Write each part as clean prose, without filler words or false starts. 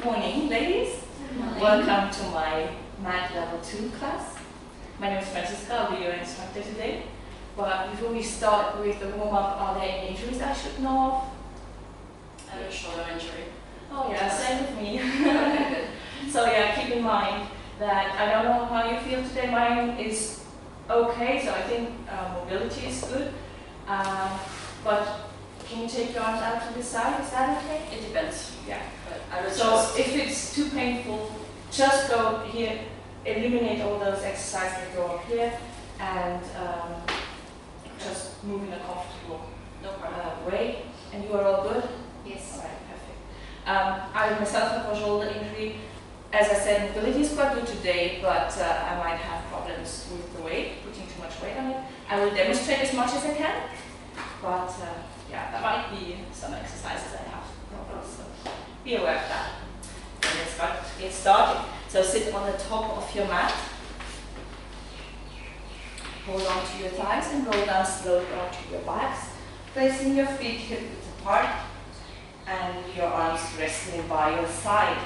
morning, ladies. Morning. Welcome to my Mat Level 2 class. My name is Francisca, I'll be your instructor today. But before we start with the warm-up, are there any injuries I should know of? I have a shoulder injury. Oh yeah, same with me. Okay, good. So yeah, keep in mind that I don't know how you feel today. Mine is okay, so I think mobility is good. But can you take your arms out to the side? Is that okay? It depends. Yeah. But I would So just... if it's too painful, just go here, eliminate all those exercises that go up here, and just move in a comfortable No problem. way. And you are all good? Yes. All right, perfect. I myself have a shoulder injury. As I said, mobility is quite good today, but I might have problems with the weight, putting too much weight on it. I will demonstrate as much as I can, but yeah, there might be some exercises I have problems, so be aware of that. And let's get started. So sit on the top of your mat. Hold on to your thighs and roll down slowly onto your backs, placing your feet hip-width apart and your arms resting by your side.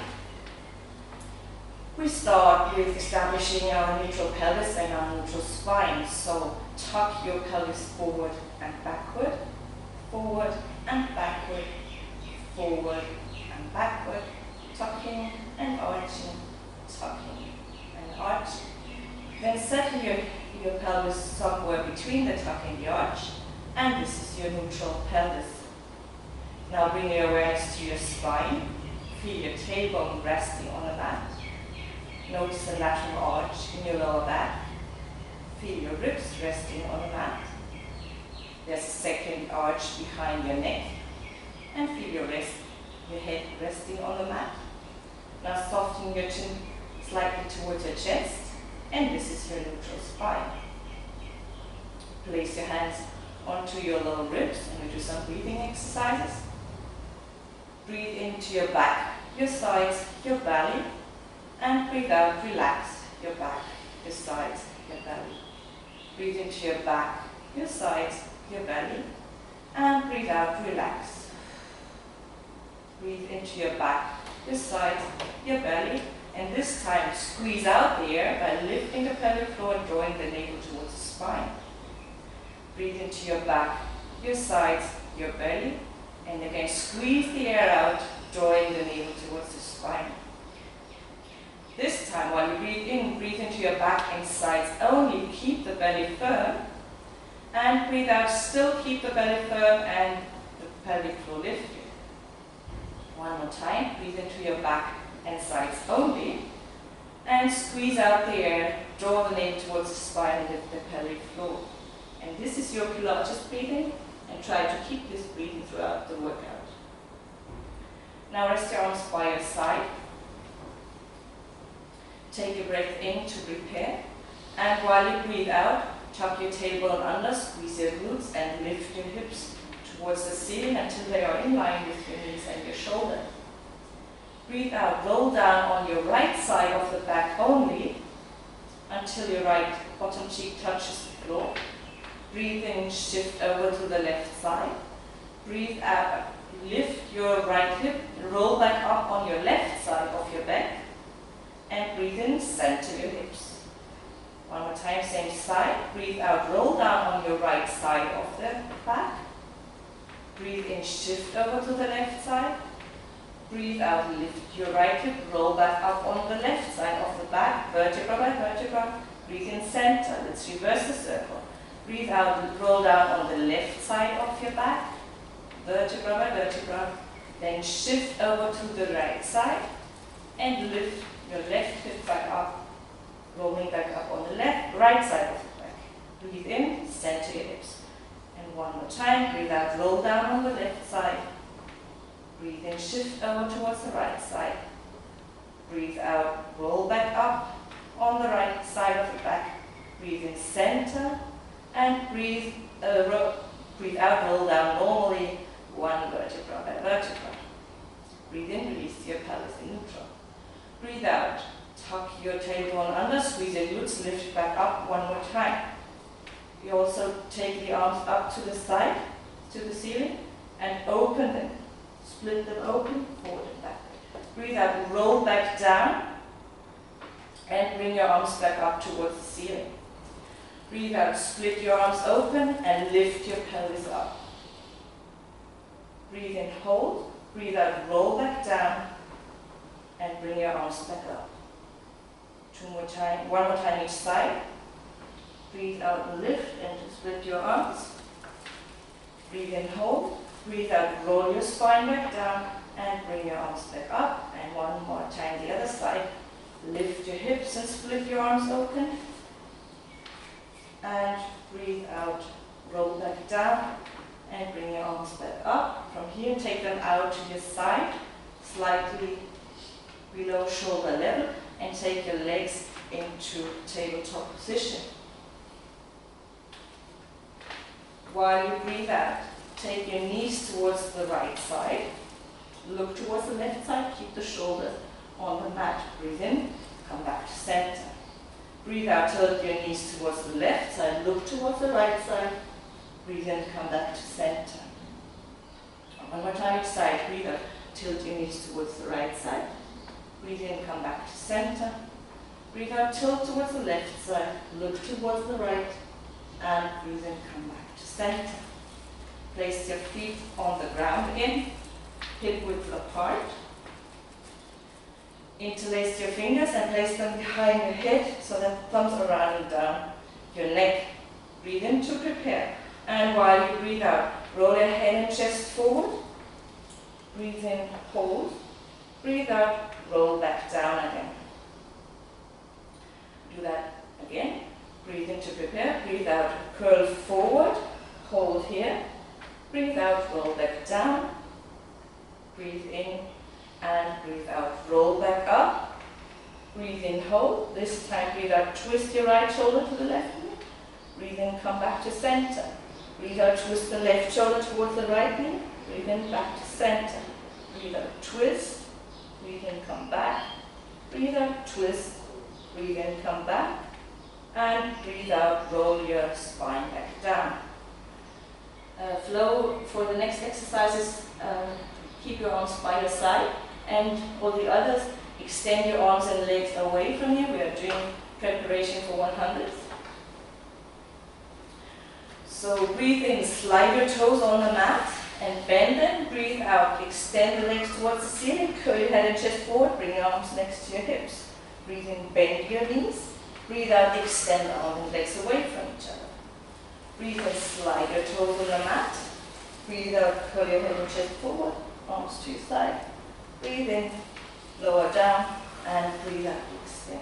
We start with establishing our neutral pelvis and our neutral spine. So tuck your pelvis forward and backward, forward and backward, forward and backward, tucking and arching, tucking and arching. Then settle your pelvis somewhere between the tuck and the arch, and this is your neutral pelvis. Now bring your awareness to your spine. Feel your tailbone resting on the mat. Notice the lateral arch in your lower back. Feel your ribs resting on the mat. There's a second arch behind your neck. And feel your head resting on the mat. Now soften your chin slightly towards your chest. And this is your neutral spine. Place your hands onto your lower ribs and we do some breathing exercises. Breathe into your back, your sides, your belly. And breathe out, relax your back, your sides, your belly. Breathe into your back, your sides, your belly. And breathe out, relax. Breathe into your back, your sides, your belly. And this time squeeze out the air by lifting the pelvic floor and drawing the navel towards the spine. Breathe into your back, your sides, your belly. And again squeeze the air out, drawing the navel towards the spine. This time, while you breathe in, breathe into your back and sides only. Keep the belly firm. And breathe out, still keep the belly firm and the pelvic floor lifted. One more time, breathe into your back and sides only. And squeeze out the air, draw the navel towards the spine and lift the pelvic floor. And this is your Pilates breathing, and try to keep this breathing throughout the workout. Now rest your arms by your side. Take a breath in to prepare, and while you breathe out, tuck your tailbone under, squeeze your glutes and lift your hips towards the ceiling until they are in line with your knees and your shoulder. Breathe out, roll down on your right side of the back only until your right bottom cheek touches the floor. Breathe in, shift over to the left side. Breathe out, lift your right hip, roll back up on your left side of your back. And breathe in, center your hips. One more time, same side. Breathe out, roll down on your right side of the back. Breathe in, shift over to the left side. Breathe out, lift your right hip, roll back up on the left side of the back, vertebra by vertebra. Breathe in, center. Let's reverse the circle. Breathe out, roll down on the left side of your back, vertebra by vertebra. Then shift over to the right side and lift your left hip back up, rolling back up on the right side of the back. Breathe in, center your hips. And one more time, breathe out, roll down on the left side. Breathe in, shift over towards the right side. Breathe out, roll back up on the right side of the back. Breathe in, center. And breathe out, roll down normally, one vertebra by vertebra. Breathe in, release your pelvis in neutral. Breathe out, tuck your tailbone under, squeeze your glutes, lift back up one more time. You also take the arms up to the side, to the ceiling, and open them. Split them open, forward and backward. Breathe out, roll back down. And bring your arms back up towards the ceiling. Breathe out, split your arms open and lift your pelvis up. Breathe in, hold. Breathe out, roll back down and bring your arms back up. One more time each side. Breathe out, lift and split your arms. Breathe in, hold. Breathe out, roll your spine back down and bring your arms back up. And one more time the other side. Lift your hips and split your arms open. And breathe out, roll back down and bring your arms back up. From here, take them out to your side, slightly below shoulder level, and take your legs into tabletop position. While you breathe out, take your knees towards the right side. Look towards the left side, keep the shoulders on the mat. Breathe in, come back to center. Breathe out, tilt your knees towards the left side, look towards the right side. Breathe in, come back to center. One more time each side. Breathe out, tilt your knees towards the right side. Breathe in, come back to center. Breathe out, tilt towards the left side, look towards the right, and breathe in, come back to center. Place your feet on the ground again, hip width apart. Interlace your fingers and place them behind your head so that thumbs are rounding down your neck. Breathe in to prepare. And while you breathe out, roll your head and chest forward. Breathe in, hold. Breathe out, roll back down again. Do that again. Breathe in to prepare. Breathe out, curl forward. Hold here. Breathe out, roll back down. Breathe in and breathe out, roll back up. Breathe in, hold. This time breathe out, twist your right shoulder to the left knee. Breathe in, come back to center. Breathe out, twist the left shoulder towards the right knee. Breathe in, back to center. Breathe out, twist. Breathe in, come back. Breathe out, twist. Breathe in, come back. And breathe out, roll your spine back down. Flow for the next exercises. Keep your arms by your side, and all the others, extend your arms and legs away from you. We are doing preparation for 100. So breathe in, slide your toes on the mat and bend them. Breathe out, extend the legs towards the ceiling, curl your head and chest forward, bring your arms next to your hips. Breathe in, bend your knees. Breathe out, extend the arms and legs away from each other. Breathe in, slide your toes on the mat. Breathe out, curl your head and chest forward, arms to your side. Breathe in, lower down, and breathe out, extend.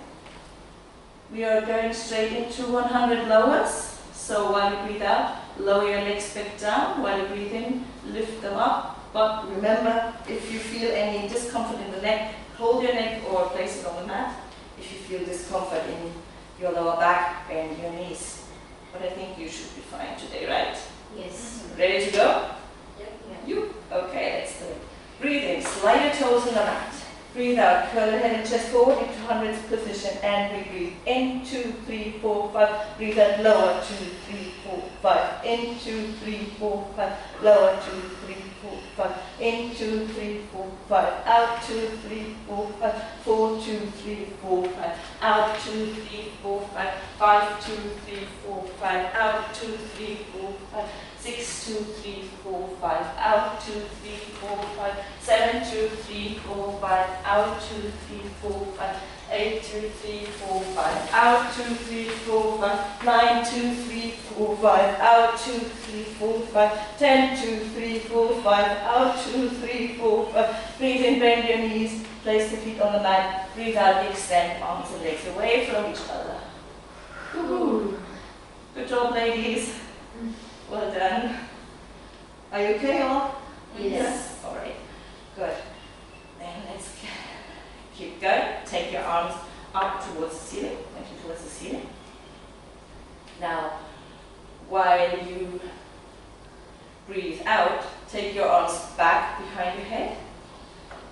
We are going straight into 100 lowers. So while you breathe out, lower your legs back down. While you breathe in, lift them up. But remember, if you feel any discomfort in the neck, hold your neck or place it on the mat. If you feel discomfort in your lower back, bend your knees. But I think you should be fine today, right? Yes. Ready to go? Yep. You? Okay, let's do it. Breathe in, slide your toes on the mat. Breathe out, curl your head and chest forward into 100th position, and we breathe in, 2, 3, 4, 5. Breathe out, lower, 2, 3, 4, 5. In, 2, 3, 4, 5. Lower, 2, 3, 4, 5. In, 2, 3, 4, 5. Out, 2, 3, 4, 5. 4, 2, 3, 4, 5. Out, 2, 3, 4, 5. 5, 2, 3, 4, 5. Out, 2, 3, 4, 5. 6, 2, 3, 4, 5. Out, 2, 3, 4, 5. 7, 2, 3, 4, 5. Out, 2, 3, 4, 5. 8, 2, 3, 4, 5. Out, 2, 3, 4, 5. 9, 2, 3, 4, 5. Out, 2, 3, 4, 5. 10, 2, 3, 4, 5. Out, 2, 3, 4, 5. Breathe in, bend your knees. Place the feet on the mat. Breathe out, extend arms and legs away from each other. Woohoo! Good job, ladies. Well done. Are you okay all? Yes. All right. Good. Then let's keep going. Take your arms up towards the ceiling, pointing towards the ceiling. Now, while you breathe out, take your arms back behind your head.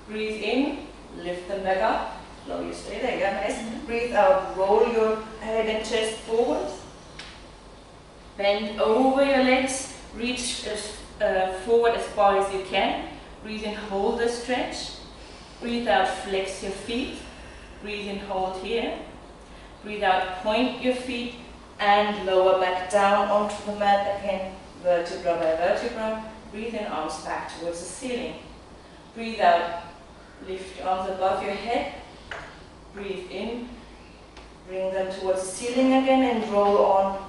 Breathe in, lift them back up. Slow you stay there. Yeah, nice. Breathe out, roll your head and chest forward. Bend over your legs, reach forward as far as you can. Breathe in, hold the stretch. Breathe out, flex your feet. Breathe in, hold here. Breathe out, point your feet and lower back down onto the mat again, vertebra by vertebra. Breathe in, arms back towards the ceiling. Breathe out, lift your arms above your head. Breathe in, bring them towards the ceiling again and roll on.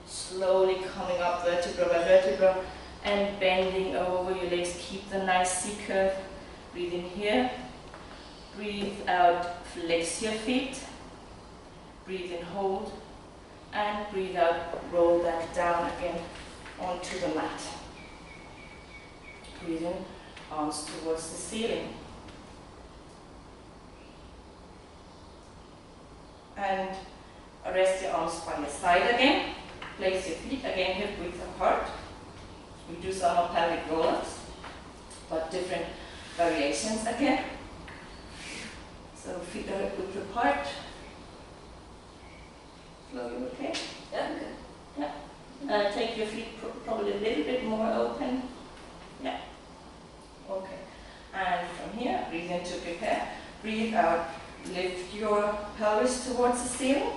Slowly coming up vertebra by vertebra and bending over your legs. Keep the nice C curve. Breathe in here. Breathe out, flex your feet. Breathe in, hold. And breathe out, roll back down again onto the mat. Breathe in, arms towards the ceiling. And rest your arms by your side again. Place your feet again hip width apart. We do some more pelvic roll-ups, but different variations again. So feet are hip width apart. Flo, you okay? Yeah, good. Yeah. Take your feet probably a little bit more open. Yeah. Okay. And from here, breathe in to prepare. Breathe out. Lift your pelvis towards the ceiling.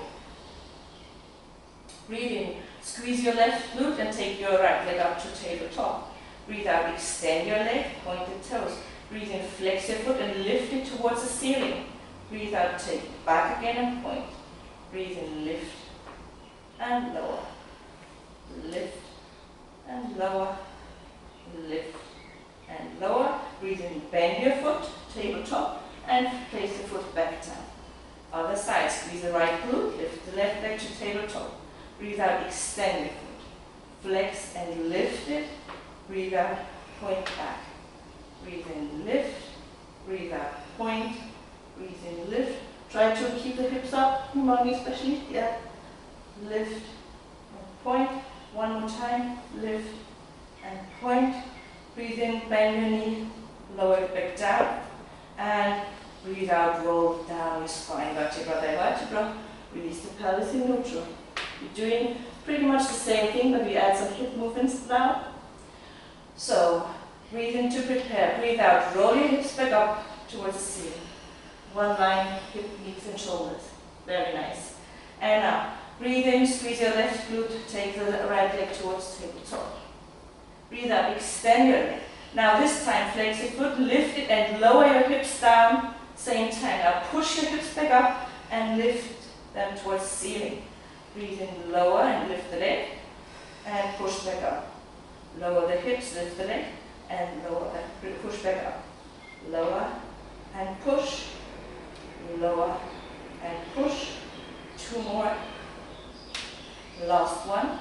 Breathe in. Squeeze your left glute and take your right leg up to tabletop. Breathe out. Extend your leg. Pointed toes. Breathe in. Flex your foot and lift it towards the ceiling. Breathe out. Take it back again and point. Breathe in. Lift and lower. Lift and lower. Lift and lower. Breathe in. Bend your foot. Tabletop. And place the foot back down. Other side, squeeze the right glute, lift the left leg to tabletop. Breathe out, extend your foot. Flex and lift it. Breathe out, point back. Breathe in, lift. Breathe out, point. Breathe in, lift. Try to keep the hips up, mommy especially. Yeah. Lift and point. One more time. Lift and point. Breathe in, bend your knee, lower it back down. And breathe out, roll down your spine, vertebra by vertebra. Release the pelvis in neutral. You're doing pretty much the same thing, but we add some hip movements now. So, breathe in to prepare. Breathe out, roll your hips back up towards the ceiling. One line, hip, knees and shoulders. Very nice. And now, breathe in, squeeze your left glute, take the right leg towards tabletop. Breathe out, extend your leg. Now this time, flex your foot, lift it and lower your hips down. Same time. Now push your hips back up and lift them towards the ceiling. Breathe in, lower and lift the leg and push back up. Lower the hips, lift the leg and lower and push back up. Lower and push. Lower and push. Two more. Last one.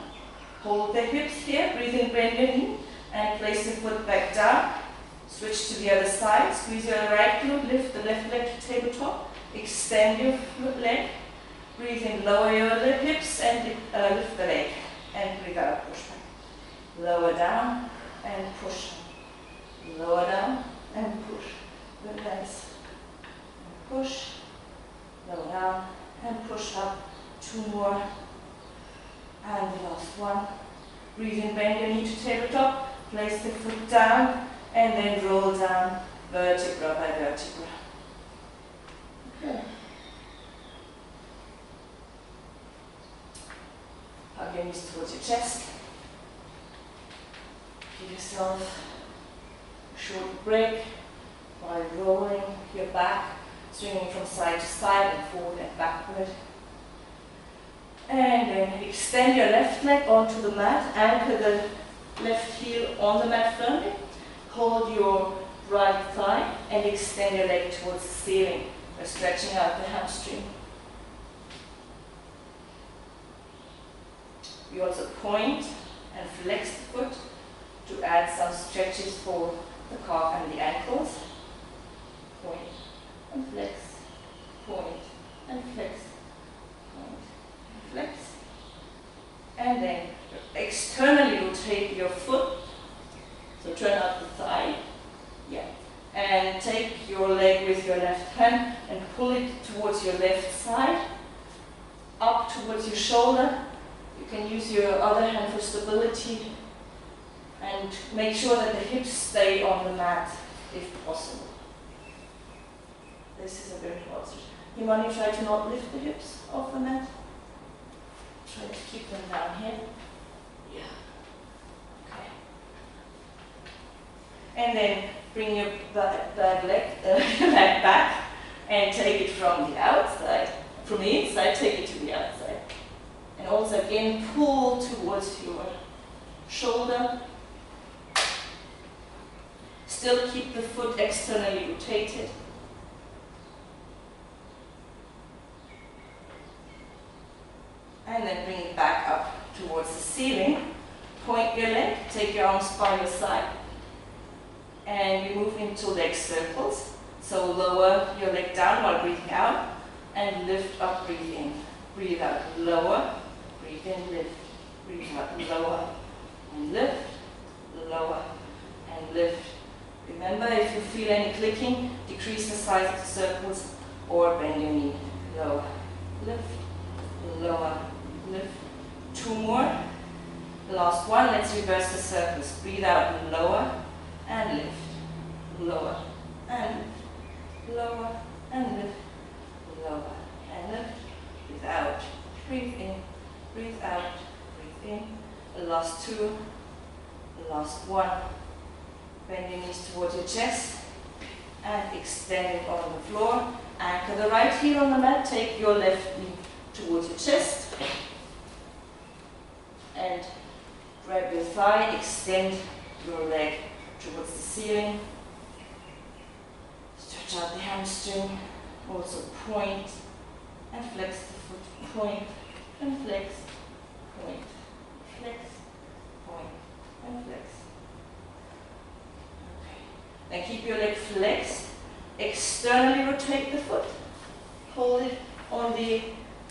Hold the hips here. Breathe in, bend your knee. And place the foot back down. Switch to the other side. Squeeze your right glute. Lift the left leg to tabletop. Extend your leg. Breathe in. Lower your hips and lift the leg. And breathe out. Push back. Lower down and push. Lower down and push. Very nice. Push. Lower down and push up. Two more. And the last one. Breathe in. Bend your knee to tabletop. Place the foot down and then roll down vertebra by vertebra. Okay. Hug your knees towards your chest. Give yourself a short break while rolling your back, swinging from side to side and forward and backward. And then extend your left leg onto the mat, anchor the left heel on the mat firmly. Hold your right thigh and extend your leg towards the ceiling. We're stretching out the hamstring. We also point and flex the foot to add some stretches for the calf and the ankles. Point and flex, point and flex, point and flex. And then externally rotate your foot. So turn out the thigh. Yeah. And take your leg with your left hand and pull it towards your left side, up towards your shoulder. You can use your other hand for stability and make sure that the hips stay on the mat if possible. You want to try to not lift the hips off the mat. Try to keep them down here. Yeah. Okay. And then bring your leg back and take it from the outside. From the inside, take it to the outside. And also again, pull towards your shoulder. Still keep the foot externally rotated. And then bring it back up towards the ceiling. Point your leg, take your arms by your side. And you move into leg circles. So lower your leg down while breathing out. And lift up, breathe in. Breathe out, lower. Breathe in, lift. Breathe out, lower. And lift, lower. And lift. Remember, if you feel any clicking, decrease the size of the circles or bend your knee. Lower, lift, lower, lift. 2 more. Last one, let's reverse the circles. Breathe out, lower and lift. Lower and lift. Lower and lift. Lower and lift. Breathe out, breathe in, breathe out, breathe in. The last 2. The last 1. Bend your knees towards your chest and extend it on the floor. Anchor the right heel on the mat. Take your left knee towards your chest. And grab your thigh. Extend your leg towards the ceiling. Stretch out the hamstring. Also point and flex the foot. Point and flex. Point, flex, point and flex. Then keep your leg flexed. Externally rotate the foot. Hold it on the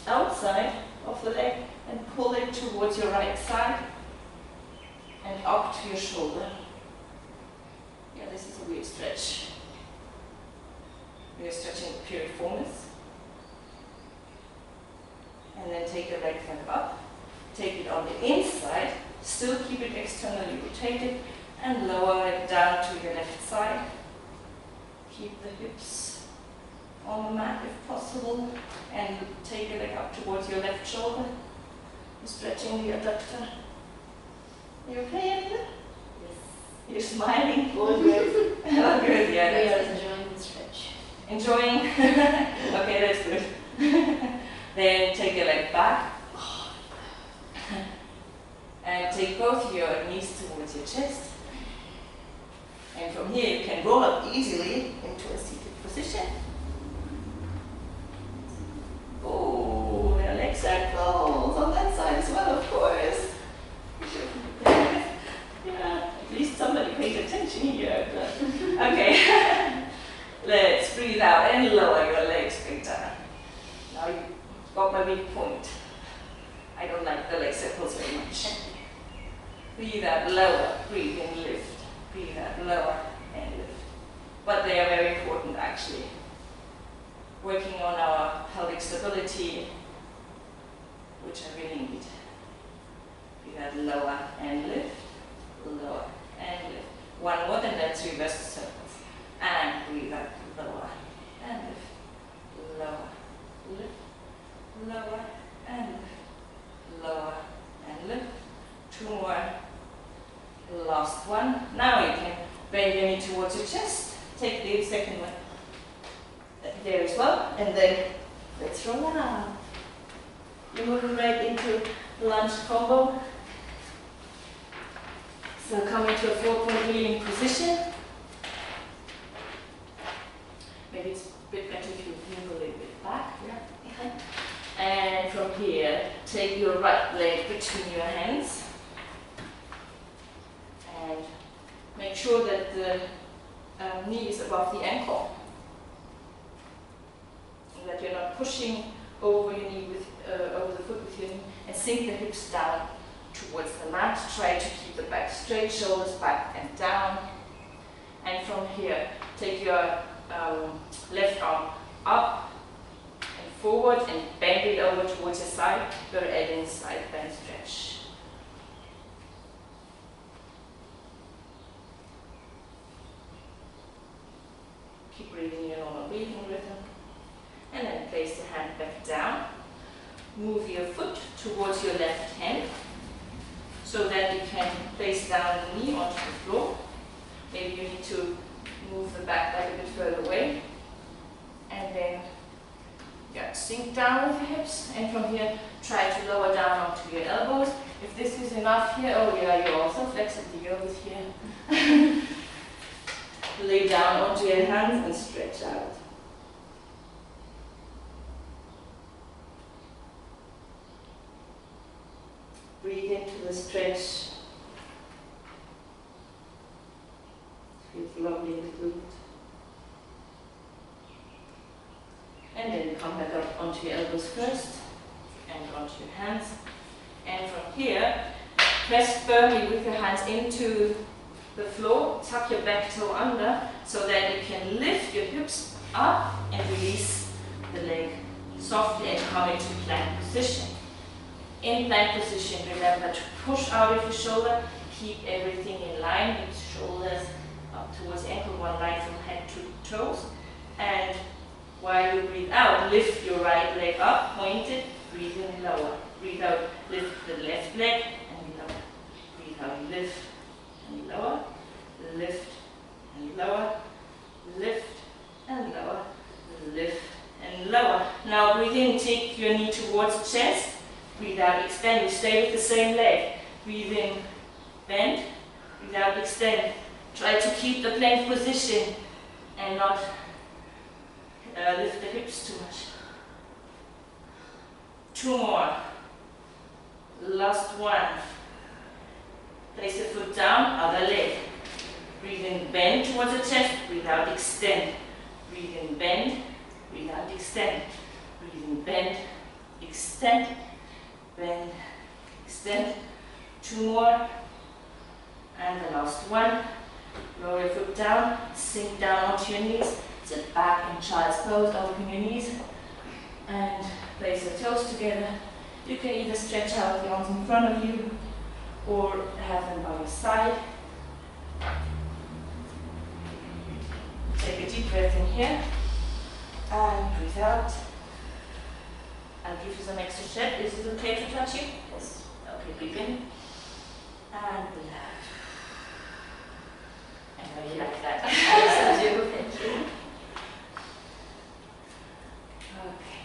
outside of the leg and pull it towards your right side and up to your shoulder. Yeah, this is a weird stretch. We are stretching the piriformis. And then take your leg back up. Take it on the inside. Still keep it externally rotated. And lower it down to your left side. Keep the hips on the mat if possible. And take your leg up towards your left shoulder. You're stretching the adductor. You okay, Anita? Yes. You're smiling? All good. Oh, good, yeah. We are That's enjoying the stretch. enjoying? Okay, that's good. Then take your leg back. And take both your knees towards your chest. And from here you can roll up easily into a seated position. Oh, there are leg circles on that side as well, of course. Yeah, at least somebody paid attention here. Okay, let's breathe out and lower your legs straight down. Now you've got my weak point. I don't like the leg circles very much. Breathe out, lower, breathe in, lift. Breathe out, lower and lift. But they are very important actually. Working on our pelvic stability, which I really need. Breathe out, lower and lift. Lower and lift. 1 more, and let's reverse the circles. And breathe out, lower and lift. Lower, lift. Lower and lift. Lower and lift. 2 more. Last one. Now you can bend your knee towards your chest. Take the second one there as well. And then let's roll out. You're moving right into the lunge combo. So come into a 4-point kneeling position. Maybe it's a bit better if you move a little bit back. Yeah. Okay. And from here, take your right leg between your hands. And make sure that the knee is above the ankle. And that you're not pushing over your knee with, over the foot with your knee, and sink the hips down towards the mat. Try to keep the back straight, shoulders back and down. And from here, take your left arm up and forward and bend it over towards your side. You're adding side bend stretch. Keep breathing your normal breathing rhythm. And then place the hand back down. Move your foot towards your left hand so that you can place down the knee onto the floor. Maybe you need to move the back leg a bit further away. And then sink down with your hips. And from here, try to lower down onto your elbows. If this is enough here, oh yeah, you're also flexible. You're over here. Lay down onto your hands and stretch out. Breathe into the stretch. Feels lovely in the glute. And then come back up onto your elbows first and onto your hands. And from here, press firmly with your hands into the floor, tuck your back toe under so that you can lift your hips up and release the leg softly and come into plank position. In plank position, remember to push out of your shoulder, keep everything in line with shoulders up towards ankle, one line from head to toes. And while you breathe out, lift your right leg up, point it, breathe in, lower. Breathe out, lift the left leg and lower. Breathe out, lift and lower, lift and lower, lift and lower, lift and lower. Now breathe in, take your knee towards the chest. Breathe out, extend. You stay with the same leg. Breathe in, bend. Breathe out, extend. Try to keep the plank position and not lift the hips too much. 2 more. Last one. Place the foot down, other leg. Breathe in, bend towards the chest. Breathe out, extend. Breathe in, bend. Breathe out, extend. Breathe in, bend, extend. Bend, extend. 2 more. And the last one. Roll your foot down, sink down onto your knees. Sit back in child's pose, open your knees. And place your toes together. You can either stretch out the arms in front of you or have them by your side. Take a deep breath in here. And breathe out. I'll give you some extra stretch. Is it okay to touch you? Yes. Okay, breathe in. And breathe out. I know you like that. Yes, I do. Thank you. Okay.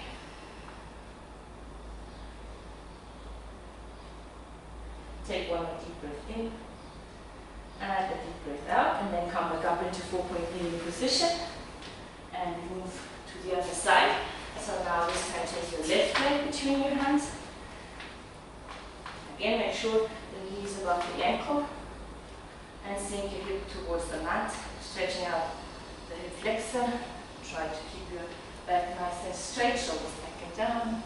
Take one more deep breath in. And a deep breath out. And then come back up into 4-point kneeling position. And move to the other side. So now this time take your left leg between your hands. Again, make sure the knee is above the ankle. And sink your hip towards the mat, stretching out the hip flexor. Try to keep your back nice and straight, shoulders back and down.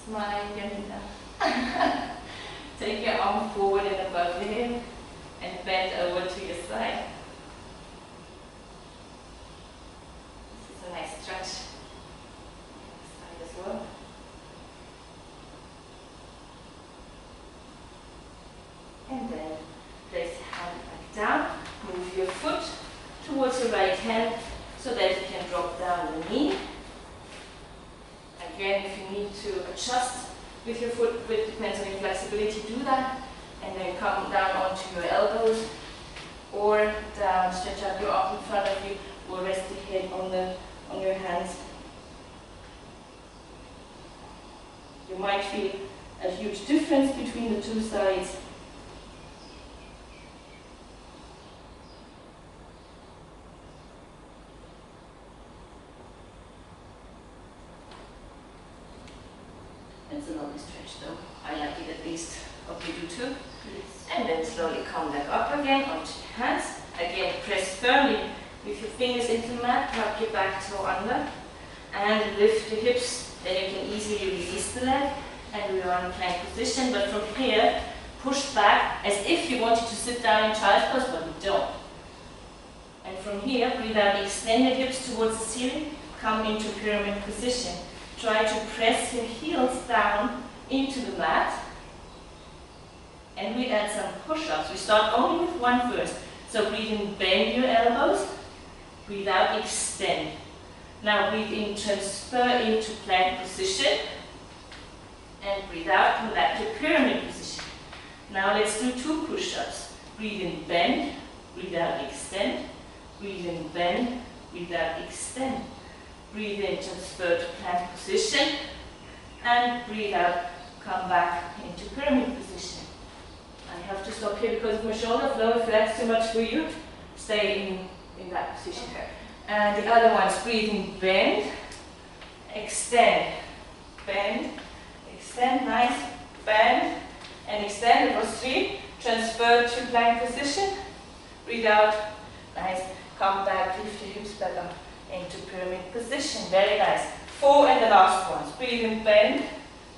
Smile again. Take your arm forward and above your hip and bend over to your side. This is a nice stretch. As well. And then place your hand back down, move your foot towards your right hand so that you can drop down the knee. Again, if you need to adjust with your foot, it depends on your flexibility, do that. And then come down onto your elbows or down, stretch out your arm in front of you or rest your head on your hands. You might feel a huge difference between the two sides. It's a lovely stretch though. I like it at least. Hope you do too. Yes. And then slowly come back up again onto your hands. Again, press firmly with your fingers into the mat, tuck your back toe under, and lift your hips. Then you can easily release the leg and we are in plank position. But from here, push back as if you wanted to sit down in child's pose, but you don't. And from here, breathe out, extend your hips towards the ceiling, come into pyramid position. Try to press your heels down into the mat. And we add some push-ups. We start only with one first. So breathe in, bend your elbows. Breathe out, extend. Now breathe in, transfer into plank position. And breathe out, come back to pyramid position. Now let's do 2 push-ups. Breathe in, bend. Breathe out, extend. Breathe in, bend. Breathe out, extend. Breathe in, transfer to plank position. And breathe out, come back into pyramid position. I have to stop here because of my shoulder flow. If that's too much for you, stay in that position. Okay. And the other one's breathe in, bend, extend, bend, extend, nice, bend, and extend. It was 3. Transfer to plank position. Breathe out, nice, come back, lift your hips back up into pyramid position. Very nice. 4 and the last ones. Breathe in, bend,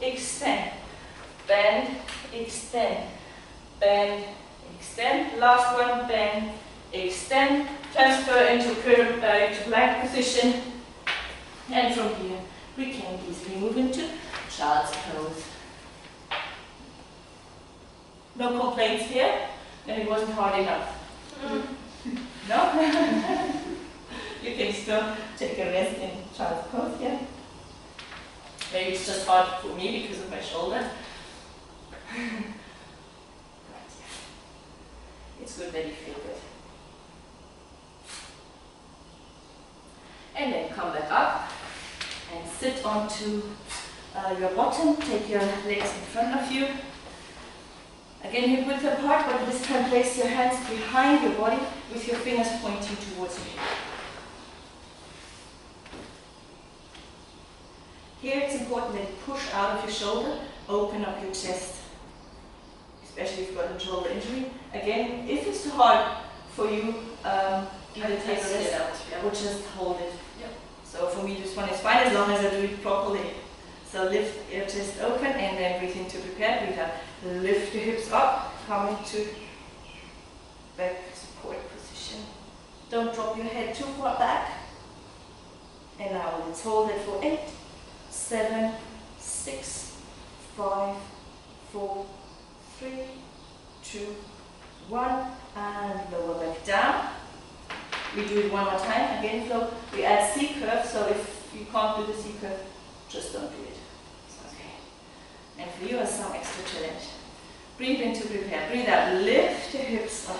extend, bend, extend, bend, extend. Last one, bend, extend, transfer into plank position. And from here, we can easily move into child's pose. No complaints here, and it wasn't hard enough. No? You can still take a rest in child's pose, yeah? Maybe it's just hard for me because of my shoulder. Right. It's good that you feel good. And then come back up and sit onto your bottom. Take your legs in front of you. Again, hip width apart, but this time place your hands behind your body with your fingers pointing towards you. Here it's important that you push out of your shoulder, open up your chest, especially if you've got a shoulder injury. Again, if it's too hard for you, either take a rest or just hold it. Yep. So for me this one is fine as long as I do it properly. So lift your chest open and then breathe in to prepare. Breathe out. Lift your hips up, come into back support position. Don't drop your head too far back. And now let's hold it for 8, 7, 6, 5, 4, 3, 2, 1, and lower back down. We do it one more time. Again, flow. We add C curve, so if you can't do the C curve, just don't do it. It's okay. And for you, some extra challenge. Breathe in to prepare. Breathe out. Lift your hips up.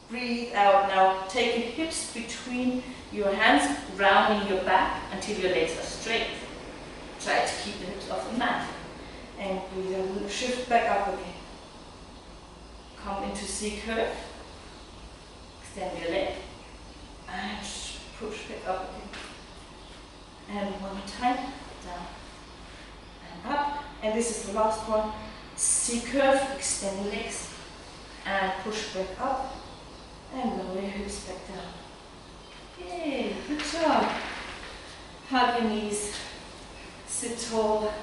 Breathe out. Now take your hips between your hands, rounding your back until your legs are straight. Try to keep the hips off the mat. And breathe out. Shift back up again. Come into C curve. Extend your leg. And push back up again. And one more time. Down. And up. And this is the last one. C curve. Extend your legs. And push back up. And lower your hips back down. Yay, good job. Hug your knees, sit tall,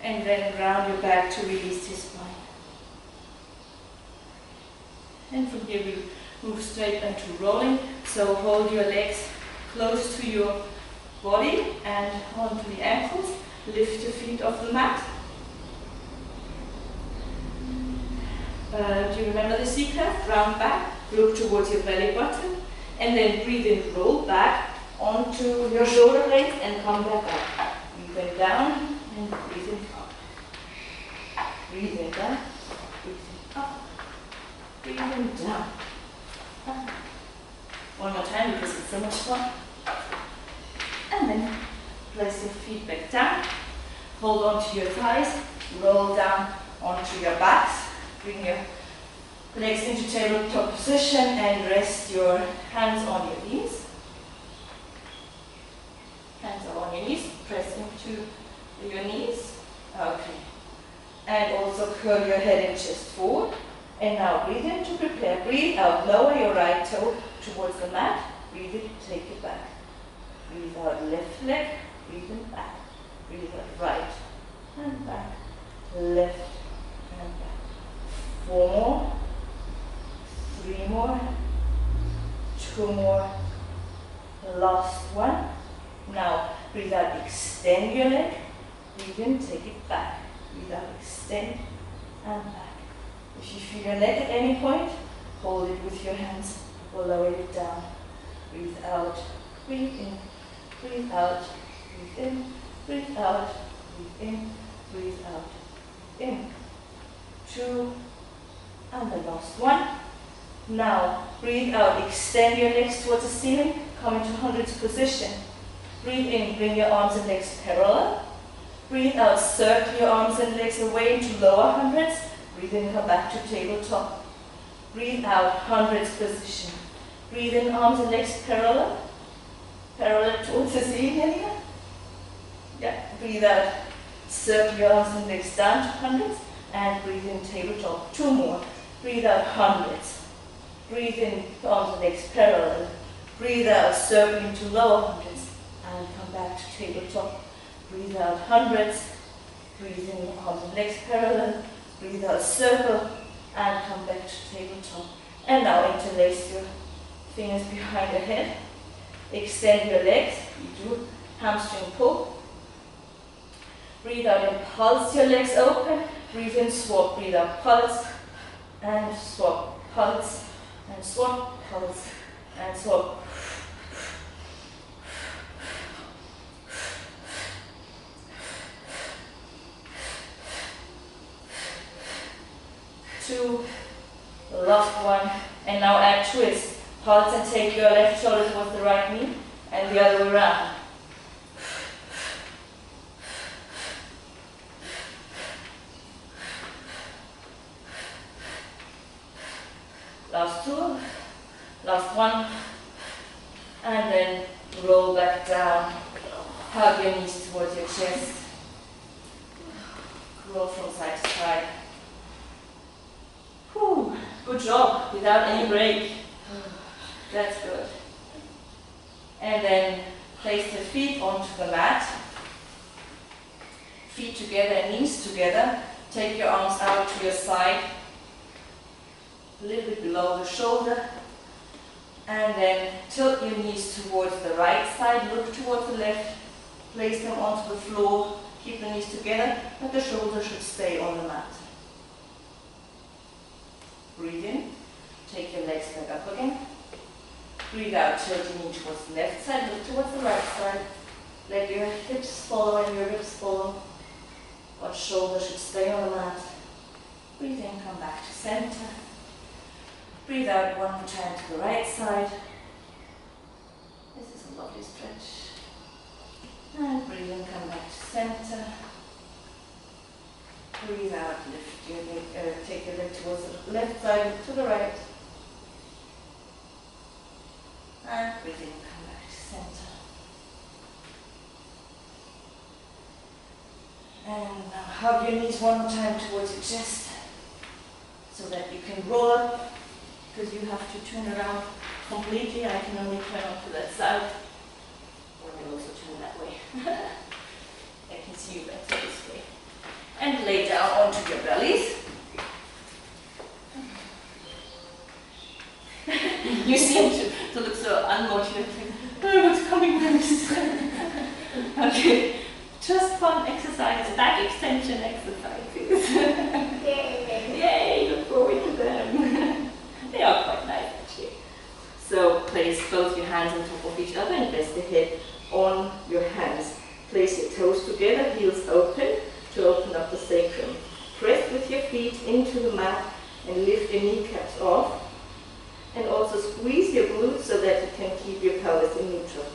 and then round your back to release your spine. And from here we move straight into rolling. So hold your legs close to your body and onto the ankles. Lift your feet off the mat. Do you remember the C curve? Round back. Look towards your belly button and then breathe in, roll back onto your shoulder blades and come back up. Breathe in down and breathe in up. Breathe in down, breathe in up, breathe in down. One more time because it's so much fun. And then place your feet back down, hold onto your thighs, roll down onto your backs, bring your legs into tabletop position and rest your hands on your knees. Hands are on your knees, press into your knees. Okay. And also curl your head and chest forward. And now breathe in to prepare. Breathe out, lower your right toe towards the mat. Breathe in, take it back. Breathe out, left leg, breathe in back. Breathe out, right and back, left and back. 4 more. 3 more, 2 more, last one. Now breathe out, extend your leg, breathe in, take it back, breathe out, extend and back. If you feel your neck at any point, hold it with your hands or lower it down. Breathe out, breathe in, breathe out, breathe in, breathe out, breathe in, breathe out, in. 2, and the last one. Now, breathe out, extend your legs towards the ceiling, come into hundreds position. Breathe in, bring your arms and legs parallel. Breathe out, circle your arms and legs away into lower hundreds. Breathe in, come back to tabletop. Breathe out, hundreds position. Breathe in, arms and legs parallel. Parallel towards the ceiling here. Yeah, breathe out, circle your arms and legs down to hundreds. And breathe in, tabletop. 2 more. Breathe out, hundreds. Breathe in, arms and legs parallel. Breathe out, circle into lower hundreds. And come back to tabletop. Breathe out, hundreds. Breathe in, arms and legs parallel. Breathe out, circle. And come back to tabletop. And now interlace your fingers behind your head. Extend your legs. You do hamstring pull. Breathe out and pulse your legs open. Breathe in, swap. Breathe out, pulse. And swap. Pulse. And swap. Pulse. And swap. Two, last one, and now add twist. Pulse and take your left shoulder towards the right knee, and the other way around. Last 2, last one, and then roll back down. Hug your knees towards your chest. Roll from side to side. Whew, good job, without any break. That's good. And then place the feet onto the mat. Feet together and knees together. Take your arms out to your side. A little bit below the shoulder. And then tilt your knees towards the right side. Look towards the left. Place them onto the floor. Keep the knees together, but the shoulder should stay on the mat. Breathe in, take your legs back up again. Breathe out, tilt your knee towards the left side, look towards the right side. Let your hips follow and your ribs follow. What shoulder should stay on the mat. Breathe in, come back to center. Breathe out one more time to the right side. This is a lovely stretch. And breathe in, come back to center. Breathe out, lift your leg, take your leg towards the left side, to the right. And breathe in, come back to center. And now hug your knees one more time towards your chest so that you can roll up, because you have to turn around completely. I can only turn up to that side. Or I will also turn that way. I can see you better this way. And lay down onto your bellies. You seem to look so unmotivated. Oh, what's coming next? Okay, just fun exercise, back extension exercises. Yay, look forward to them. They are quite nice actually. So place both your hands on top of each other and rest the head on your hands. Place your toes together, heels open, to open up the sacrum. Press with your feet into the mat and lift your kneecaps off. And also squeeze your glutes so that you can keep your pelvis in neutral.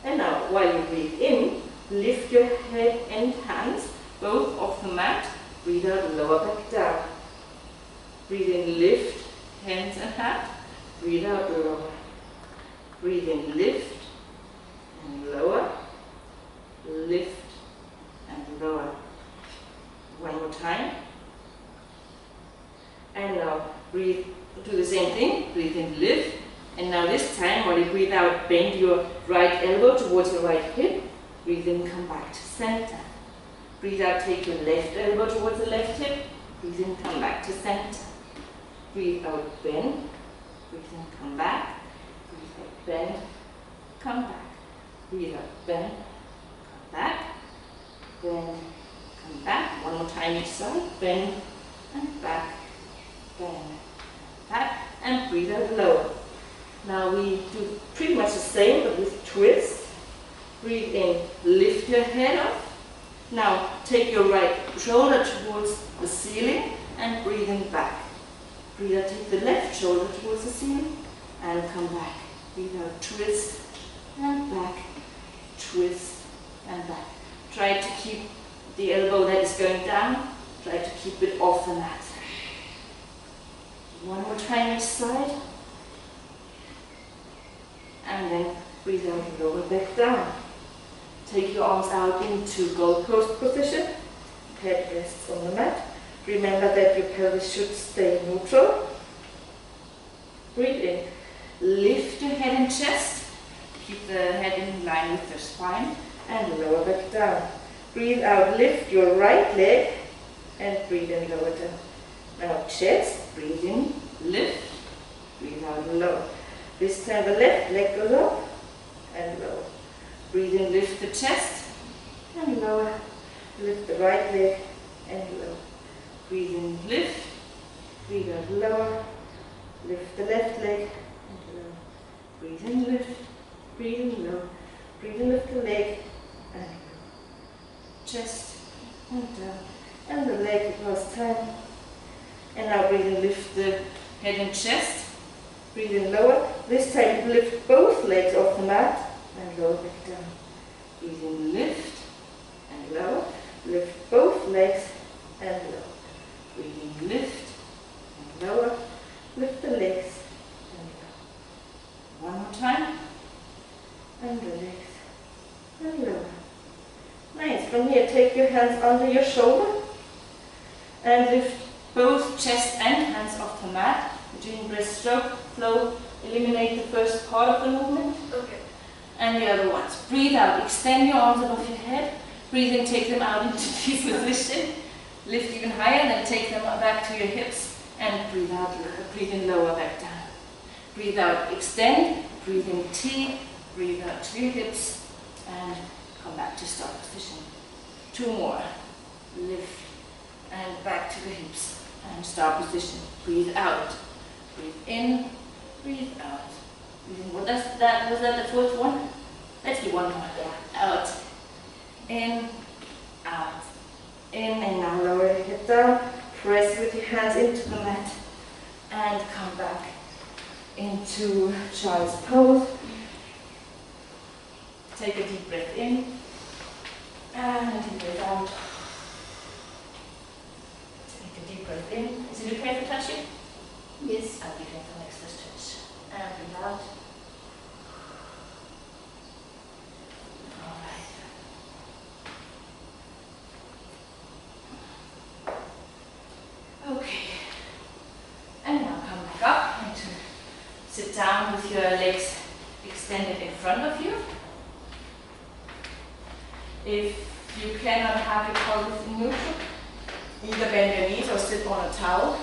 And now, while you breathe in, lift your head and hands both off the mat. Breathe out, lower back down. Breathe in, lift, hands and hat. Breathe out, lower. Breathe in, lift and lower. Lift and lower. One more time. And now breathe, do the same thing. Breathe in, lift. And now this time, while you breathe out, bend your right elbow towards your right hip. Breathe in, come back to center. Breathe out, take your left elbow towards the left hip. Breathe in, come back to center. Breathe out, bend. Breathe in, come back. Breathe out, bend. Come back. Breathe out, bend. Come back. Bend. Come back. One more time each side. Bend and back. Bend. Back. And breathe out, lower. Now we do pretty much the same, but with twist. take your right shoulder towards the ceiling and breathing back. Breathe out, take the left shoulder towards the ceiling and come back. Breathe out, twist and back, twist and back. Try to keep the elbow that is going down, try to keep it off the mat. One more time each side. And then breathe out and lower back down. Take your arms out into goalpost position. Head rests on the mat. Remember that your pelvis should stay neutral. Breathe in. Lift your head and chest. Keep the head in line with your spine. And lower back down. Breathe out. Lift your right leg. And breathe in, lower down. Now chest. Breathe in. Lift. Breathe out, lower. This time the left leg goes up and lower. Breathe in, lift the chest and lower. Lift the right leg and lower. Breathe in, lift. Breathe out, lower. Lift the left leg and lower. Breathe in, lift. Breathe in, lower. Breathe in, lift the leg and lower. Chest and down. And the leg last time. And now breathe in, lift the head and chest. Breathe in, lower. This time lift both legs off the mat and lower back down. Breathe in, lift and lower. Lift both legs and lower. Breathe in, lift and lower. Lift the legs and lower. One more time. And the legs and lower. Nice. From here, take your hands under your shoulder and lift both chest and hands off the mat. Doing breaststroke, flow, eliminate the first part of the movement. Okay. And the other ones. Breathe out, extend your arms above your head. Breathe in, take them out into T position. Lift even higher, then take them back to your hips. And breathe out, breathe in, lower back down. Breathe out, extend. Breathe in T. Breathe out to your hips. And come back to start position. Two more. Lift and back to the hips. And start position. Breathe out. Breathe in, breathe out. Breathe in. Was that the fourth one? Let's do one more. Yeah. Out. In, out. In, and now lower your head down. Press with your hands into the mat. And come back into child's pose. Take a deep breath in. And a deep breath out. Take a deep breath in. Is it okay if I touch you? Yes. I'll give you an extra stretch. And breathe out. Alright. Okay. And now come back up and to sit down with your legs extended in front of you. If you cannot have your pelvis in neutral, either bend your knees or sit on a towel.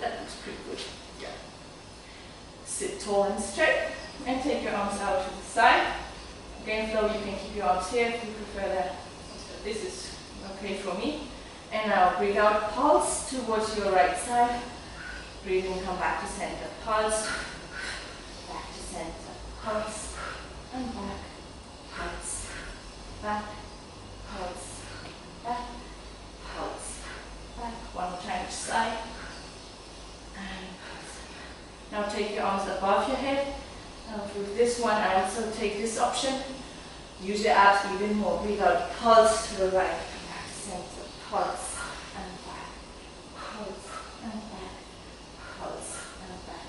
That looks pretty good. Yeah. Sit tall and straight and take your arms out to the side. Again, flow, you can keep your arms here if you prefer that. This is okay for me. And now breathe out, pulse towards your right side. Breathe in, come back to center. Pulse, back to center. Pulse, and back. Pulse, back, pulse, back, pulse, back. One more time each side. Now take your arms above your head. Now with this one, I also take this option. Use your abs even more. Breathe out, pulse to the right, back to center, pulse and back, pulse and back, pulse and back.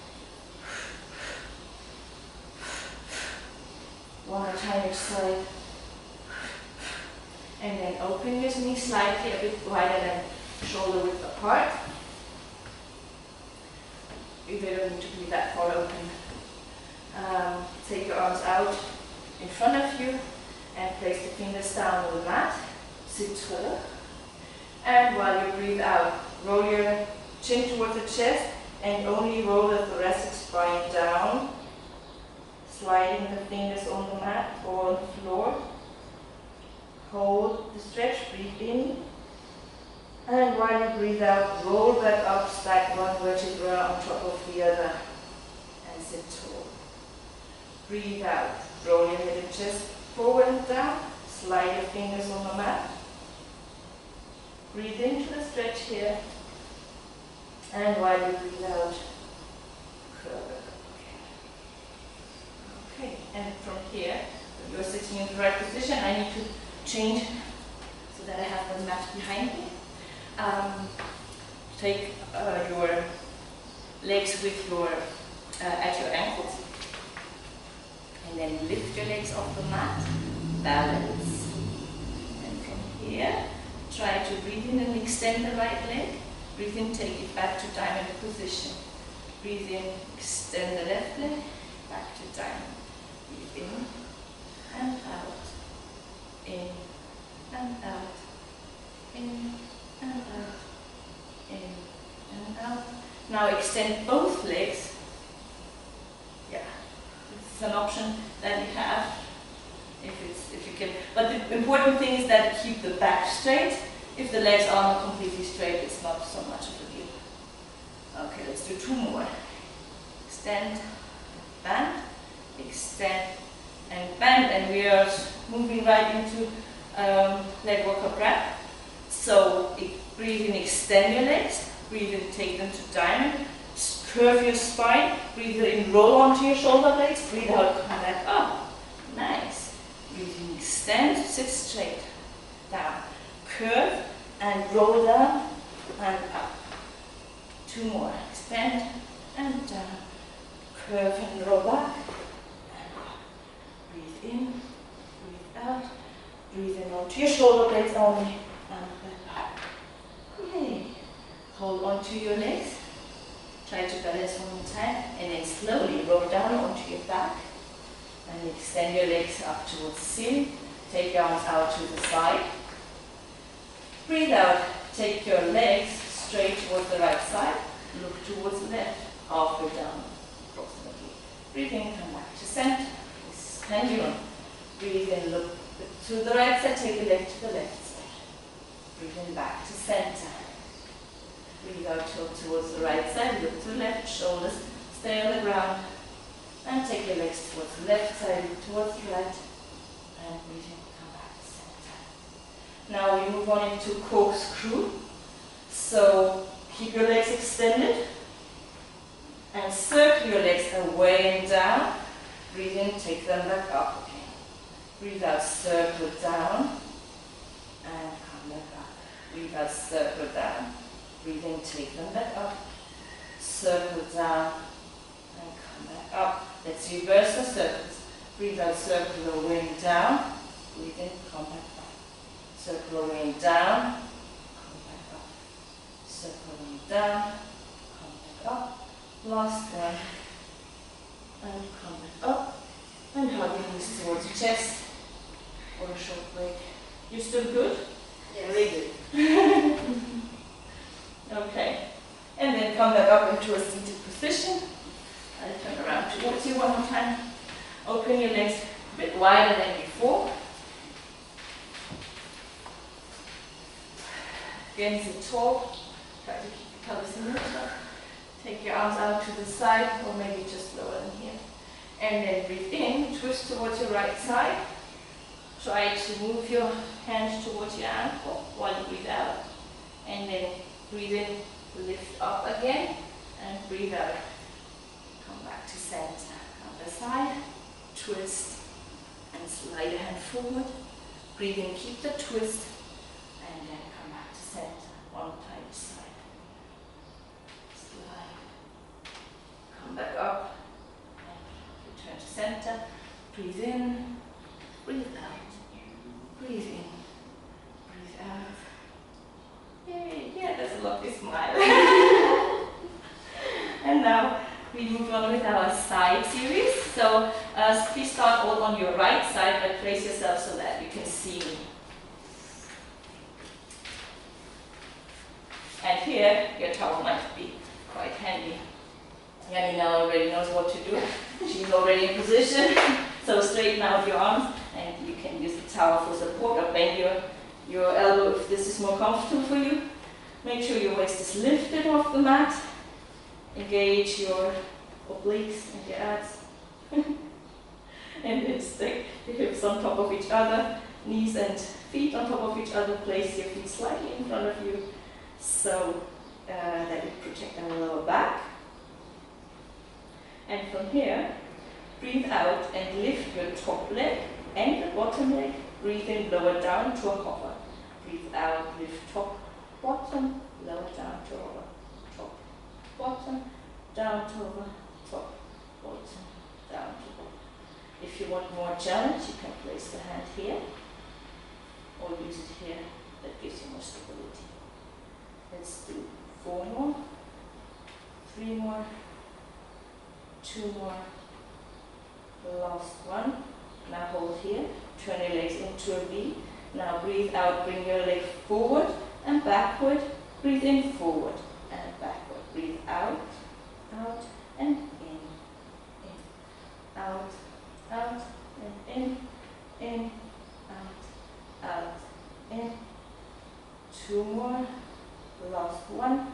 One more time each side. And then open your knees slightly, a bit wider than shoulder width apart. You don't need to be that far open. Take your arms out in front of you and place the fingers down on the mat. Sit tall. And while you breathe out, roll your chin towards the chest and only roll the thoracic spine down. Sliding the fingers on the mat or on the floor. Hold the stretch, breathe in. And while you breathe out, roll back up, stack one vertebra on top of the other, and sit tall. Breathe out, roll your head and chest forward and down. Slide your fingers on the mat. Breathe into the stretch here. And while you breathe out, curve it. Okay, and from here, when you're sitting in the right position, I need to change so that I have the mat behind me. Take your legs with your at your ankles, and then lift your legs off the mat. Balance. And from here, try to breathe in and extend the right leg. Breathe in, take it back to diamond position. Breathe in, extend the left leg, back to diamond. Breathe in and out. In and out. In and out. In and out. Now extend both legs. Yeah, this is an option that you have if you can. But the important thing is that you keep the back straight. If the legs are not completely straight, it's not so much of a deal. Okay, let's do 2 more. Extend, bend, extend, and bend. And we are moving right into leg workout wrap. So breathe in, extend your legs. Breathe in, take them to diamond. Curve your spine. Breathe in, roll onto your shoulder blades. Breathe out, come back up. Nice. Breathe in, extend, sit straight. Down. Curve and roll down and up. 2 more. Extend and down. Curve and roll back and up. Breathe in, breathe out. Breathe in onto your shoulder blades only and back up. Yay. Hold onto your legs. Try to balance one more time, and then slowly roll down onto your back and extend your legs up towards the ceiling. Take your arms out to the side. Breathe out. Take your legs straight towards the right side. Look towards the left. Halfway down, approximately. Breathe in, come back to center. This is pendulum. Breathe in, look to the right side. Take your leg to the left side. Breathe in, back to center. Breathe out towards the right side, look to the left, shoulders stay on the ground, and take your legs towards the left side, look towards the right, and breathe in, come back to center. Now we move on into corkscrew. So keep your legs extended, and circle your legs away and down. Breathe in, take them back up again. Breathe out, circle down, and come back up. Breathe out, circle down. Breathe in, take them back up, circle down, and come back up. Let's reverse the circles. Breathe out, circle away and down. Breathe in, come back up. Circle away and down, come back up. Circle away and down, come back up. Last one, and come back up. And hug your knees towards your chest for a short break. You still good? Yes. Very good. Okay, and then come back up into a seated position. I'll turn around towards you one more time. Open your legs a bit wider than before. Again, sit tall. Try to keep your pelvis in neutral. Take your arms out to the side, or maybe just lower than here. And then breathe in, twist towards your right side. Try to move your hand towards your ankle while you breathe out. And then breathe in, lift up again, and breathe out. Come back to center. Other side, twist, and slide your hand forward. Breathe in, keep the twist, and then come back to center. One time each side. Slide. Come back up, and return to center. Breathe in, breathe out. Breathe in, breathe out. Yay, yeah, that's a lovely smile. And now we move on with our side series. So please start all on your right side, but place yourself so that you can see me. And here, your towel might be quite handy. Janina already knows what to do. She's already in position. So straighten out your arms, and you can use the towel for support, or bend your elbow if this is more comfortable for you. Make sure your waist is lifted off the mat. Engage your obliques and your abs. And then stick your hips on top of each other, knees and feet on top of each other. Place your feet slightly in front of you so that you protect our lower back. And from here, breathe out and lift your top leg and the bottom leg. Breathe in, lower down to a hover. Breathe out, lift top, bottom, lower down to hover. Top, bottom, down to hover, top, bottom, down to hover. If you want more challenge, you can place the hand here or use it here. That gives you more stability. Let's do 4 more, 3 more, 2 more, the last one. Now hold here, turn your legs into a V. Now breathe out, bring your leg forward and backward. Breathe in, forward and backward. Breathe out, out and in, out, out and in, out, in. 2 more, last one.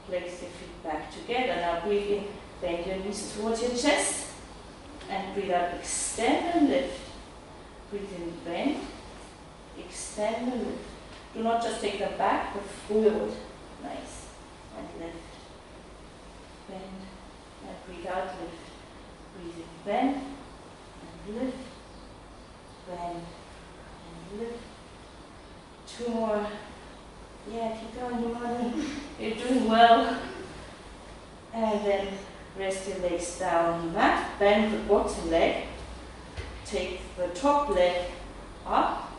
Place your feet back together. Now breathe in, bend your knees towards your chest and breathe out, extend and lift. Breathe in, bend, extend and lift. Do not just take them back, but forward. Nice. And lift. Bend and breathe out, lift. Breathe in, bend and lift. Bend and lift. 2 more. Yeah, keep going, you're doing well. And then rest your legs down on the mat. Bend the bottom leg. Take the top leg up.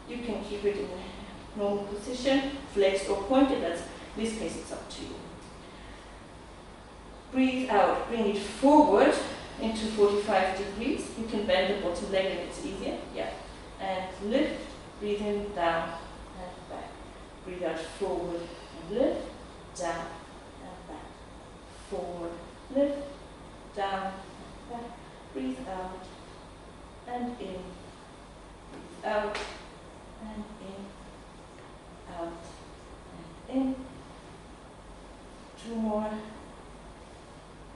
You can keep it in a normal position, flexed or pointed. In this case, it's up to you. Breathe out. Bring it forward into 45 degrees. You can bend the bottom leg if it's easier. Yeah. And lift. Breathe in, down and back. Breathe out, forward and lift, down and back. Forward, lift, down and back. Breathe out and in. Breathe out and in. Out and in. 2 more.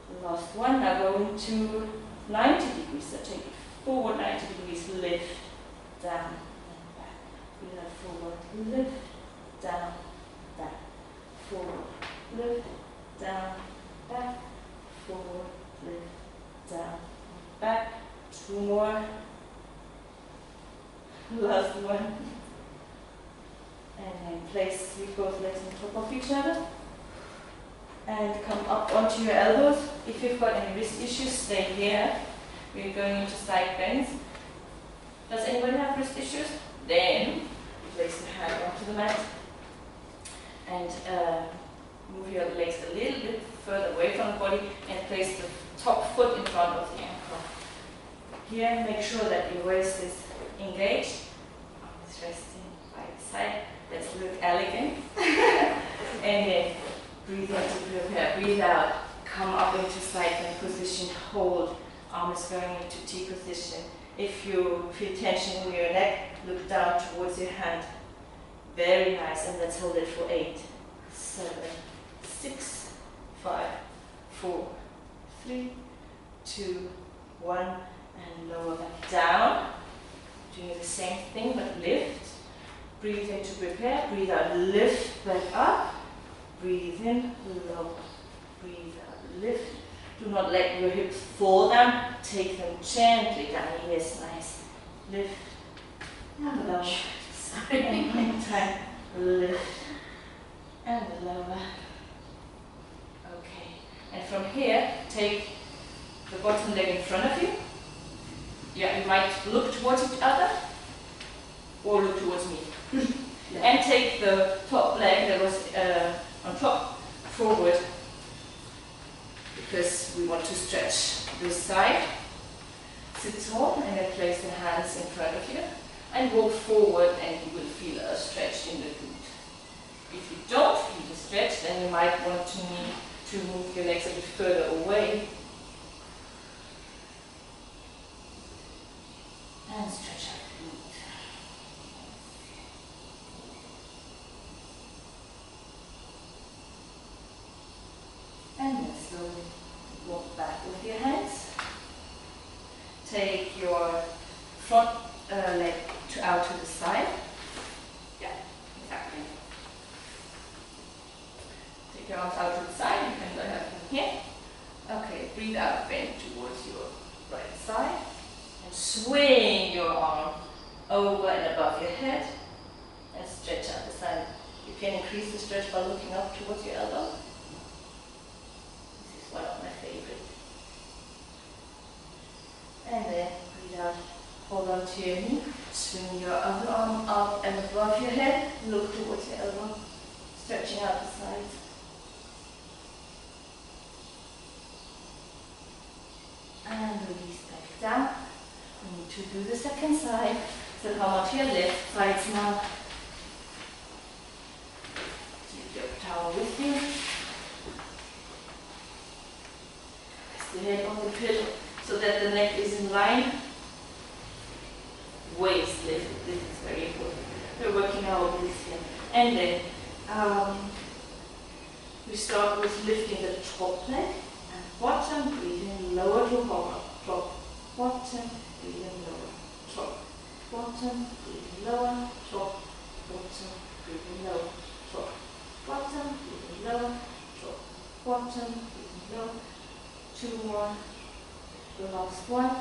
The last one. Now go into 90 degrees. So take it forward 90 degrees, lift, down. Breathe out, forward, lift, down, back, forward, lift, down, back, forward, lift, down, back. 2 more. Last one. And then place both legs on top of each other. And come up onto your elbows. If you've got any wrist issues, stay here. We're going into side bends. Does anyone have wrist issues? Then place your hand onto the mat and move your legs a little bit further away from the body and place the top foot in front of the ankle. Here, make sure that your waist is engaged. Arms resting by the side. Let's look elegant. And then breathe in to prepare. Breathe out. Come up into side bend position. Hold. Arm is going into T position. If you feel tension in your neck, look down towards your hand. Very nice. And let's hold it for 8, 7, 6, 5, 4, 3, 2, 1. And lower back down. Doing the same thing, but lift. Breathe in to prepare. Breathe out. Lift back up. Breathe in. Lower. Breathe out. Lift. Do not let your hips fall down. Take them gently down. Yes, nice. Lift. Lower. Sorry. And one time. Lift. And lower. Okay. And from here, take the bottom leg in front of you. Yeah, you might look towards each other or look towards me. Yeah. And take the top leg that was on top forward, because we want to stretch this side. Sit tall and then place the hands in front of you and walk forward, and you will feel a stretch in the glute. If you don't feel the stretch, then you might want to need to move your legs a bit further away and stretch out the glute. And then slowly walk back with your hands. Take front leg out to the side. Yeah, exactly. Take your arms out to the side. You can go ahead from here. Okay, breathe out, bend towards your right side. And swing your arm over and above your head. And stretch out the side. You can increase the stretch by looking up towards your elbow. This is one of my favorites. And then breathe out. Hold on to your knee. Swing your other arm up and above your head. Look towards your elbow. Stretching out the sides. And release back down. We need to do the second side. So come onto your left sides now. Keep your towel with you. Rest the head on the pillow so that the neck is in line. Waist lift. This is very important. We're working our obliques here. And then we start with lifting the top leg and bottom, breathing lower to top, bottom, breathing lower, top, bottom, breathing lower, top, bottom, breathing lower, top, bottom, breathing lower, top, bottom, breathing lower. 2 more. The last one.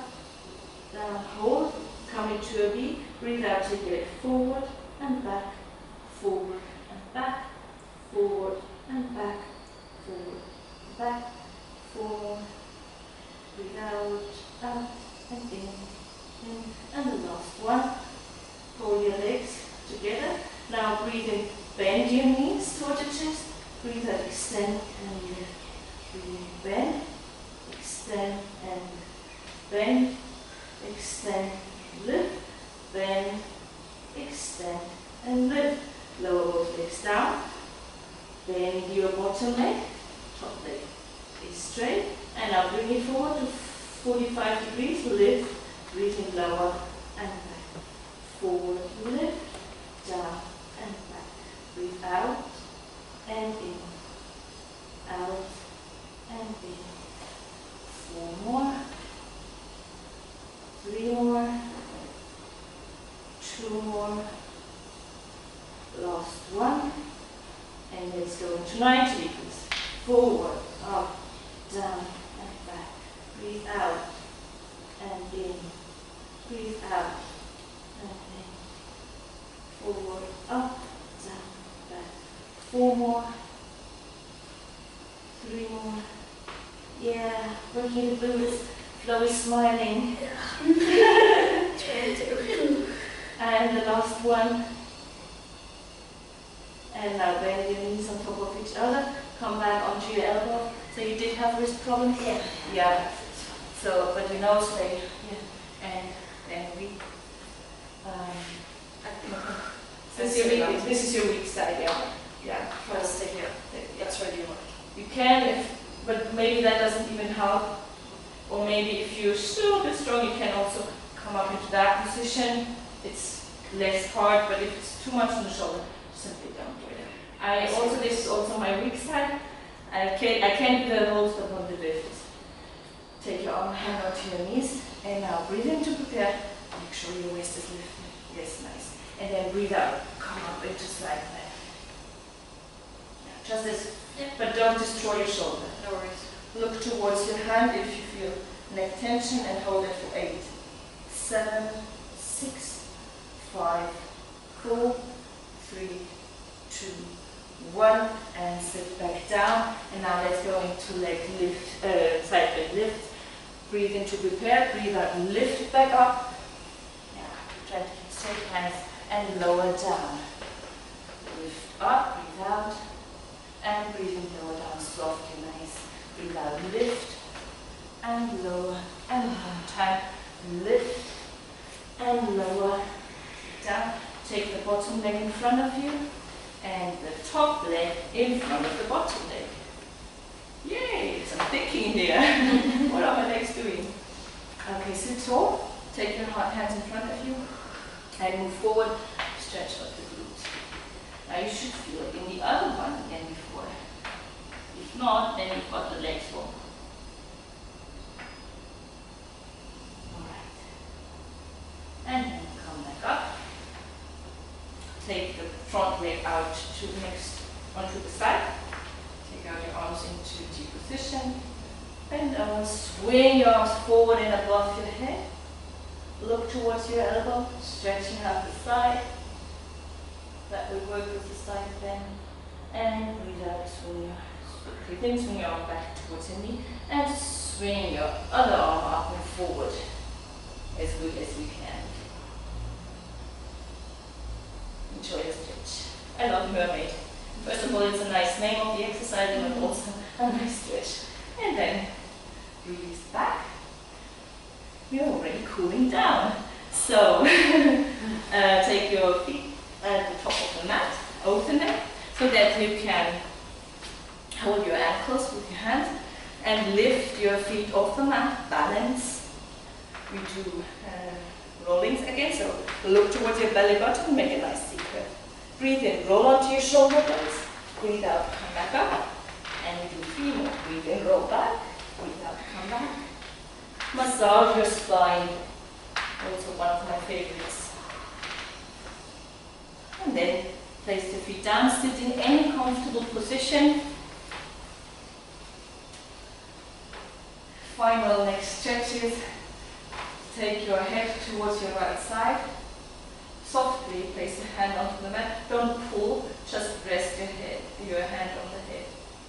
Down, hold, come into a V. Breathe out, take your leg forward and back, forward and back, forward and back, forward, back, forward. Breathe out, out and in, and the last one. Hold your legs together. Now breathe in, bend your knees towards your chest. Breathe out, extend and lift. Breathe in, bend, extend and bend, extend, lift, bend, extend and lift. Lower both legs down. Bend your bottom leg, top leg is straight. And now bring it forward to 45 degrees, lift, breathing lower and back. Forward, lift, down and back. Breathe out and in, out and in. 4 more, 3 more, 2 more, last one. And let's go into 90 degrees. Forward, up, down and back. Breathe out and in. Breathe out and in. Forward, up, down, back. 4 more. 3 more. Yeah, working the glutes. Flo is smiling. And the last one. And now bend your knees on top of each other. Come back onto your elbow. So you did have wrist problems? Yeah. Yeah. So, but you know, stay. Yeah. And then we. This is your weak side, yeah. Yeah. Let's take it. That's where you want. You can, but maybe that doesn't even help. Or maybe if you're still a bit strong, you can also come up into that position. It's less hard, but if it's too much on the shoulder, simply don't do it. This is also my weak side. I can't do the holds, but not the lifts. Take your arm, hand onto your knees, and now breathe in to prepare. Make sure your waist is lifted. Yes, nice. And then breathe out. Come up into side plank. Yeah, just this, yeah. But don't destroy your shoulder. No worries. Look towards your hand if you feel neck tension and hold it for 8, 7, 6, 5, 4, 3, 2, 1, and sit back down. And now let's go into leg lift, side leg lift. Breathe in to prepare, breathe out, lift back up. Yeah, try to keep straight hands and lower down. Lift up, breathe out, and breathing lower down, softly, nice. Breathe out, lift, and lower, and one time, lift, and lower, down. Take the bottom leg in front of you, and the top leg in front of the bottom leg. Yay, some thinking here. What are my legs doing? Okay, sit tall, take your hands in front of you, and move forward, stretch out the glutes. Now you should feel it in the other one again before. If not, then you've got the legs wrong. Alright. front leg out to the next, onto the side. Take out your arms into T position. Bend down, swing your arms forward and above your head. Look towards your elbow, stretching out the side. That will work with the side bend. And breathe out, breathe in, swing your arm back towards your knee. And swing your other arm up and forward as good as you can. Enjoy the stretch. I love mermaid. First of all, it's a nice name of the exercise, and also a nice stretch. And then release back. We're already cooling down. So take your feet at the top of the mat, open them, so that you can hold your ankles with your hands and lift your feet off the mat, balance. We do rollings again, so look towards your belly button, make a nice C-curve. Breathe in, roll onto your shoulder blades. Breathe out, come back up. And we do 3 more. Breathe in, roll back. Breathe out, come back. Massage your spine. Also one of my favorites. And then place the feet down, sit in any comfortable position. Final next stretches. Take your head towards your right side. Softly place your hand onto the mat. Don't pull, just rest your hand on the head.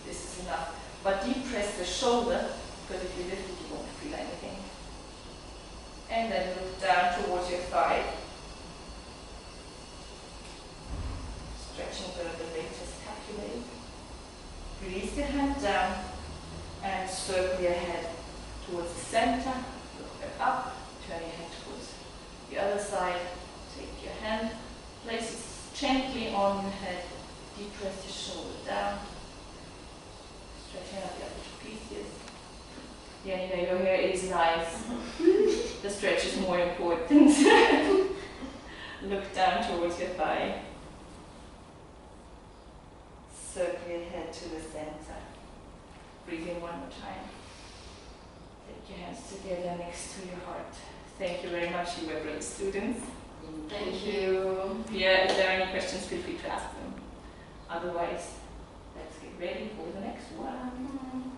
This is enough. But deep press the shoulder, because if you lift it, you won't feel anything. And then look down towards your thigh. Stretching the latest calculate. Release your hand down and circle your head towards the center. Look back up, turn your head towards the other side. Take your hand, place it gently on your head, depress your shoulder down, stretching out the other trapezius. Yeah, anyway, your hair is nice. The stretch is more important. Look down towards your thigh. Circle your head to the center. Breathe in one more time. Take your hands together next to your heart. Thank you very much, you were great students. Thank you. Yeah, if there are any questions, feel free to ask them. Otherwise, let's get ready for the next one.